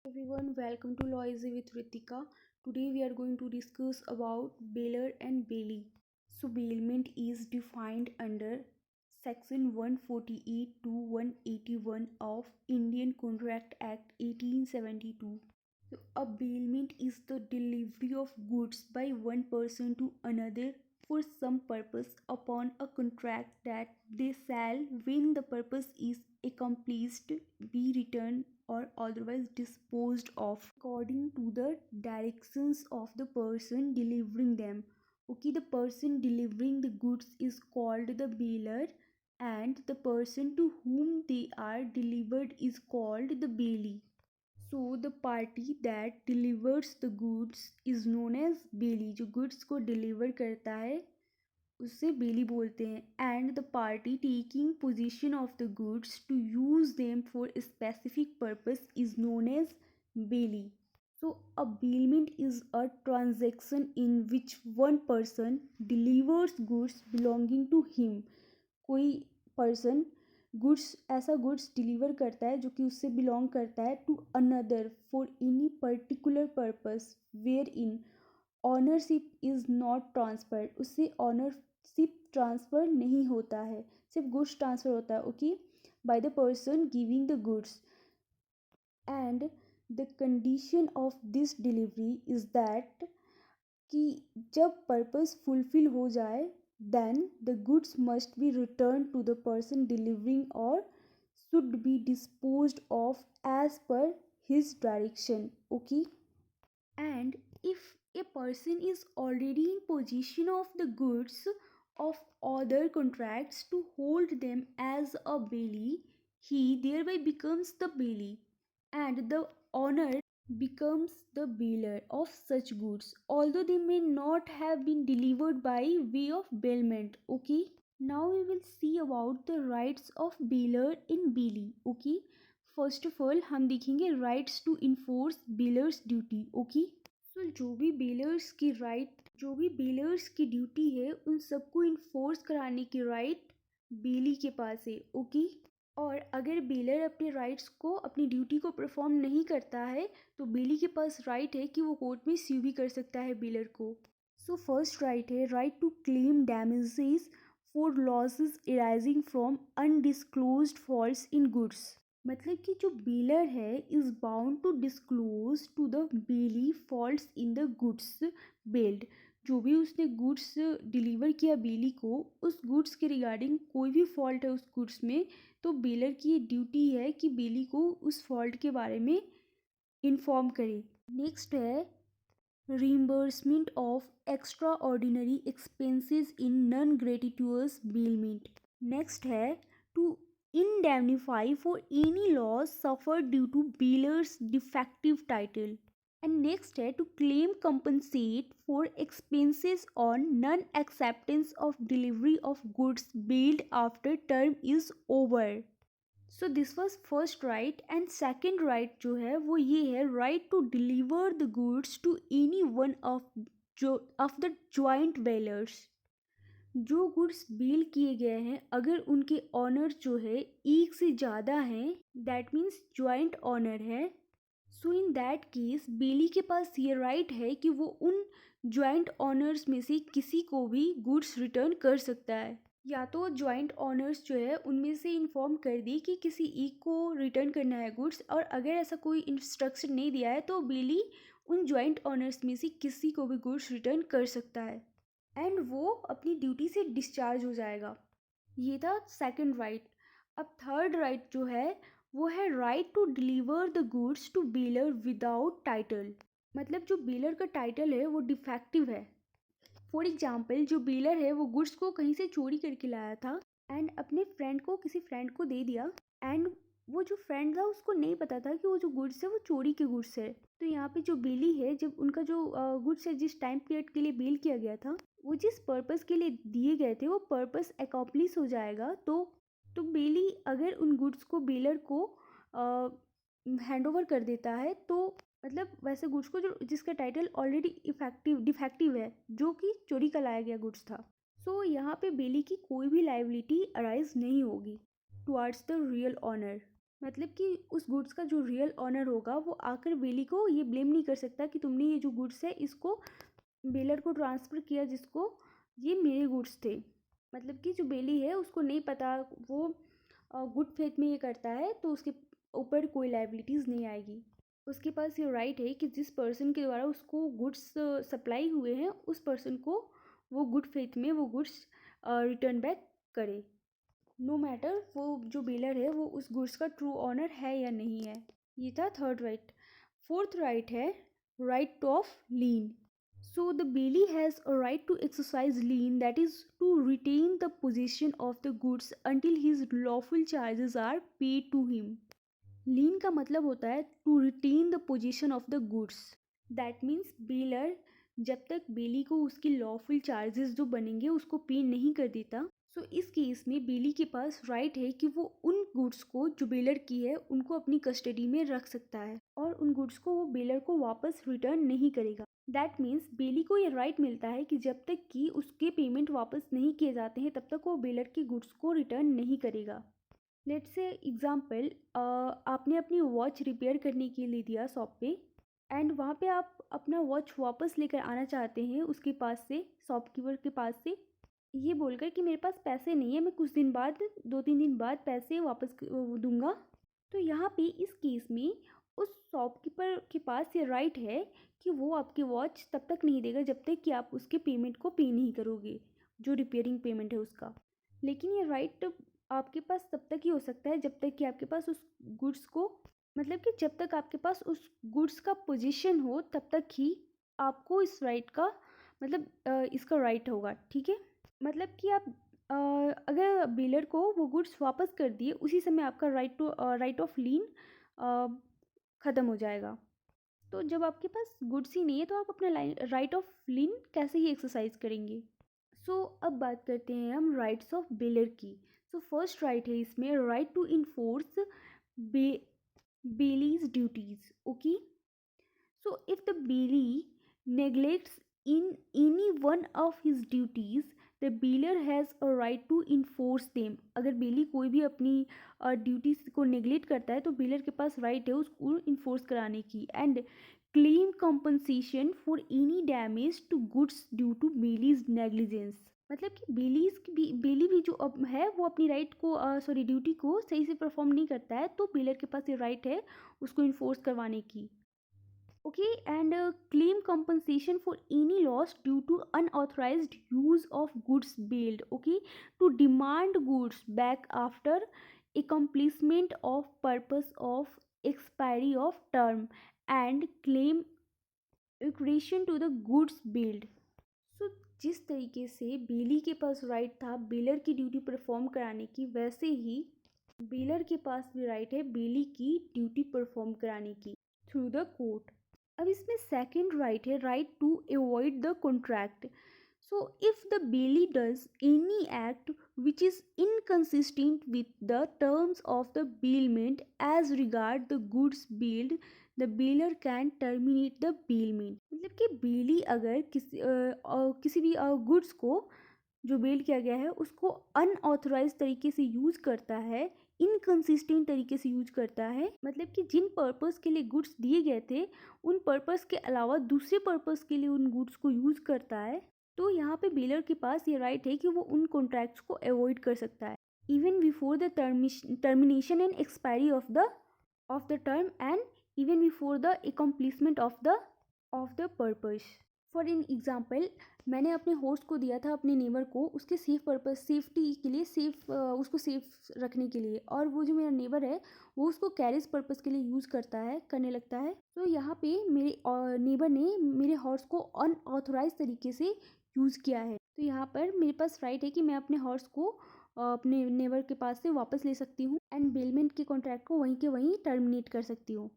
Everyone, welcome to Law Easy with Ritika. Today we are going to discuss about bailer and bailee. So bailment is defined under section 148 to 181 of Indian Contract Act 1872. So a bailment is the delivery of goods by one person to another for some purpose upon a contract that they shall, when the purpose is accomplished, be returned or otherwise disposed of according to the directions of the person delivering them. Okay, the person delivering the goods is called the bailer, and the person to whom they are delivered is called the bailee. So the party that delivers the goods is known as बेली. जो goods को deliver करता है उसे बेली बोलते हैं. And the party taking possession of the goods to use them for a specific purpose is known as bailee. So a bailment is a transaction in which one person delivers goods belonging to him. कोई person goods ऐसा goods deliver करता है जो कि उससे belong करता है to another for any particular purpose where in ownership is not transferred. उससे ऑनरशिप ट्रांसफ़र नहीं होता है, सिर्फ गुड्स ट्रांसफ़र होता है. Okay, by the person giving the goods. And the condition of this delivery is that कि जब purpose fulfil हो जाए then the goods must be returned to the person delivering or should be disposed of as per his direction. Okay, and if a person is already in possession of the goods of other contracts to hold them as a bailee, he thereby becomes the bailee, and the owner becomes the bailer of such goods, although they may not have been delivered by way of bailment. Okay, now we will see about the rights of bailer in bailee. Okay, first of all हम देखेंगे rights to enforce bailers duty. Okay, so जो भी बेलर्स की duty है उन सबको enforce कराने की राइट बेली के पास है. ओके, और अगर बेलर अपने राइट्स को, अपनी ड्यूटी को परफॉर्म नहीं करता है तो बेली के पास राइट है कि वो कोर्ट में स्यू भी कर सकता है बेलर को. सो फर्स्ट राइट है right to claim damages for losses arising from undisclosed faults in goods. मतलब कि जो बेलर है is bound to disclose to the bailee faults in the goods bailed. जो भी उसने गुड्स डिलीवर किया बेली को, उस गुड्स के रिगार्डिंग कोई भी फॉल्ट है उस गुड्स में, तो बेलर की ये ड्यूटी है कि बेली को उस फॉल्ट के बारे में इन्फॉर्म करे. नेक्स्ट है reimbursement of extraordinary expenses in non-gratuitous bailment. Next है to indemnify for any loss suffered due to bailer's defective title. And next है to claim compensate for expenses on non-acceptance of delivery of goods bailed after term is over. So this was first right. And second right जो है वो ये है right to deliver the goods to any one of the joint bailors. जो goods bell किए गए हैं अगर उनके ऑनर जो है एक से ज़्यादा हैं, दैट मीन्स ज्वाइंट ऑनर है, सो इन दैट केस बेली के पास ये राइट है कि वो उन ज्वाइंट ऑनर्स में से किसी को भी गुड्स रिटर्न कर सकता है. या तो ज्वाइंट ऑनर्स जो है उनमें से इन्फॉर्म कर दी कि किसी एक को रिटर्न करना है गुड्स, और अगर ऐसा कोई इंस्ट्रक्शन नहीं दिया है तो बेली उन ज्वाइंट ऑनर्स में से किसी को भी गुड्स रिटर्न कर सकता है एंड वो अपनी ड्यूटी से डिस्चार्ज हो जाएगा. ये था सेकंड राइट. अब थर्ड राइट जो है वो है right to deliver the goods to bailor without title. मतलब जो बेलर का टाइटल है वो डिफेक्टिव है. फॉर एग्जाम्पल जो बेलर है वो गुड्स को कहीं से चोरी करके लाया था एंड अपने फ्रेंड को, किसी फ्रेंड को दे दिया, एंड वो जो फ्रेंड था उसको नहीं पता था कि वो जो गुड्स है वो चोरी के गुड्स है. तो यहाँ पे जो बेली है, जब उनका जो गुड्स है जिस टाइम पीरियड के लिए बेल किया गया था, वो जिस पर्पस के लिए दिए गए थे वो पर्पस अकॉम्प्लिश हो जाएगा. तो बेली अगर उन गुड्स को बेलर को हैंड ओवर कर देता है तो मतलब वैसे गुड्स को जो जिसका टाइटल ऑलरेडी डिफेक्टिव है, जो कि चोरी का लाया गया गुड्स था, सो यहाँ पे बेली की कोई भी लाइबिलिटी अराइज नहीं होगी टुवर्ड्स द रियल ऑनर. मतलब कि उस गुड्स का जो रियल ऑनर होगा वो आकर बेली को ये ब्लेम नहीं कर सकता कि तुमने ये जो गुड्स है इसको बेलर को ट्रांसफ़र किया, जिसको ये मेरे गुड्स थे। मतलब कि जो बेली है उसको नहीं पता, वो गुड फेथ में ये करता है, तो उसके ऊपर कोई लायबिलिटीज़ नहीं आएगी। उसके पास ये राइट है कि जिस पर्सन के द्वारा उसको गुड्स सप्लाई हुए हैं उस पर्सन को वो गुड फेथ में वो गुड्स रिटर्न बैक करे, नो मैटर वो जो बेलर है वो उस गुड्स का ट्रू ऑनर है या नहीं है। ये था थर्ड राइट। फोर्थ राइट है right of lean. So the bailee has a right to exercise lien, that is to retain the possession of the goods until his lawful charges are paid to him. Lien का मतलब होता है to retain the possession of the goods. That means baler जब तक बेली को उसकी lawful charges जो बनेंगे उसको पे नहीं कर देता, सो इस केस में बेली के पास राइट है कि वो उन गुड्स को जो बेलर की है उनको अपनी कस्टडी में रख सकता है और उन गुड्स को वो बेलर को वापस रिटर्न नहीं करेगा। दैट मीन्स बेली को ये राइट मिलता है कि जब तक कि उसके पेमेंट वापस नहीं किए जाते हैं तब तक वो बेलर के गुड्स को रिटर्न नहीं करेगा। लेट्स से एग्जाम्पल, आपने अपनी वॉच रिपेयर करने के लिए दिया शॉप पे एंड वहाँ पे आप अपना वॉच वापस लेकर आना चाहते हैं उसके पास से, शॉपकीपर के पास से, ये बोलकर कि मेरे पास पैसे नहीं है, मैं कुछ दिन बाद 2-3 दिन बाद पैसे वापस दूंगा। तो यहाँ पे इस केस में उस शॉपकीपर के पास ये राइट है कि वो आपकी वॉच तब तक नहीं देगा जब तक कि आप उसके पेमेंट को पे नहीं करोगे, जो रिपेयरिंग पेमेंट है उसका। लेकिन ये राइट आपके पास तब तक ही हो सकता है जब तक कि आपके पास उस गुड्स को, मतलब कि जब तक आपके पास उस गुड्स का पोजीशन हो तब तक ही आपको इस राइट का मतलब इसका राइट होगा, ठीक है। मतलब कि आप अगर बिल्डर को वो गुड्स वापस कर दिए उसी समय आपका राइट ऑफ लीन ख़त्म हो जाएगा। तो जब आपके पास गुड्स ही नहीं है तो आप अपना राइट ऑफ लीन कैसे ही एक्सरसाइज करेंगे। सो अब बात करते हैं हम राइट्स ऑफ बिल्डर की। सो फर्स्ट राइट है इसमें right to enforce bailee's duties. Okay, so if the bailee neglects in any one of his duties, the bailier has a right to enforce them. अगर बेली कोई भी अपनी ड्यूटीज को neglect करता है तो बेलर के पास राइट है उसको इन्फोर्स कराने की। And claim compensation for any damage to goods due to bailee's negligence. मतलब कि बेली भी जो अब है वो अपनी राइट को ड्यूटी को सही से परफॉर्म नहीं करता है तो बेलर के पास ये राइट है उसको इन्फोर्स करवाने की। Okay, and claim compensation for any loss due to unauthorized use of goods bailed. Okay, to demand goods back after accomplishment of purpose of expiry of term and claim equation to the goods bailed. So जिस तरीके से बेली के पास right था baler की duty perform कराने की, वैसे ही baler के पास भी राइट है बेली की ड्यूटी परफॉर्म कराने की थ्रू द कोर्ट। अब इसमें सेकंड राइट है right to avoid the contract. So if the bailee does any act which is inconsistent with the terms of the bailment as regard the goods bailed, the bailor can terminate the bailment. मतलब कि बेली अगर किसी भी goods को जो bell किया गया है उसको अनऑथराइज तरीके से यूज करता है, इनकंसिस्टेंट तरीके से यूज करता है, मतलब कि जिन पर्पस के लिए गुड्स दिए गए थे उन पर्पस के अलावा दूसरे पर्पस के लिए उन गुड्स को यूज करता है, तो यहाँ पे बेलर के पास ये राइट है कि वो उन कॉन्ट्रैक्ट्स को अवॉइड कर सकता है even before the termination and expiry of the term and even before the accomplishment of the purpose. For in example, मैंने अपने होस्ट को दिया था अपने नेबर को उसके सेफ्टी के लिए, उसको सेफ रखने के लिए, और वो जो मेरा नेबर है वो उसको कैरेज पर्पस के लिए यूज़ करने लगता है। तो यहाँ पे मेरे नेबर ने मेरे हॉर्स को अनऑथोराइज तरीके से यूज़ किया है, तो यहाँ पर मेरे पास राइट है कि मैं अपने हॉर्स को अपने नेबर के पास से वापस ले सकती हूँ एंड बेलमेंट के कॉन्ट्रैक्ट को वहीं के वहीं टर्मिनेट कर सकती हूँ।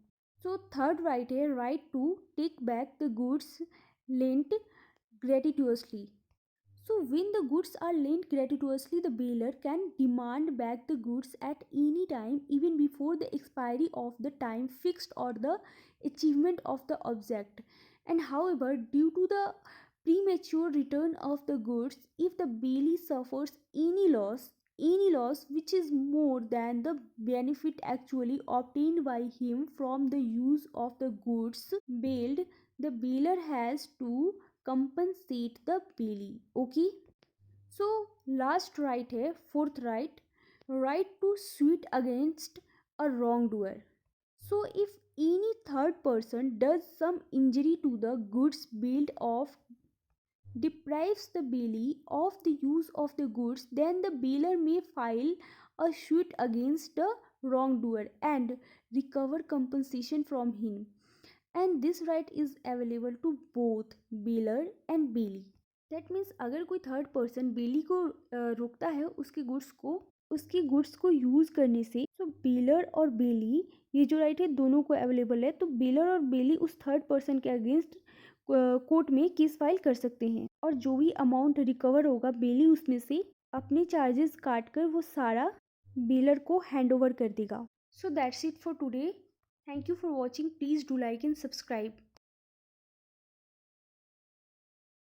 सो थर्ड राइट है right to take back the goods lent gratuitously. So when the goods are lent gratuitously, the bailor can demand back the goods at any time even before the expiry of the time fixed or the achievement of the object. And however, due to the premature return of the goods, if the bailee suffers any loss, any loss which is more than the benefit actually obtained by him from the use of the goods billed, the biller has to compensate the bailee. Okay, so last right है, fourth right, right to suit against a wrongdoer. So if any third person does some injury to the goods billed of, deprives the bailee of the use of the goods, then the bailier may file a suit against the wrongdoer and recover compensation from him. And this right is available to both bailier and bailee. That means अगर कोई third person बेली को रोकता है उसके goods को use करने से, तो बेलर और बेली ये जो राइट है दोनों को अवेलेबल है। तो बेलर और बेली उस थर्ड पर्सन के अगेंस्ट कोर्ट में केस फाइल कर सकते हैं और जो भी अमाउंट रिकवर होगा बेली उसमें से अपने चार्जेस काट कर वो सारा बेलर को हैंड ओवर कर देगा। So that's it for today. Thank you for watching. Please do like and subscribe.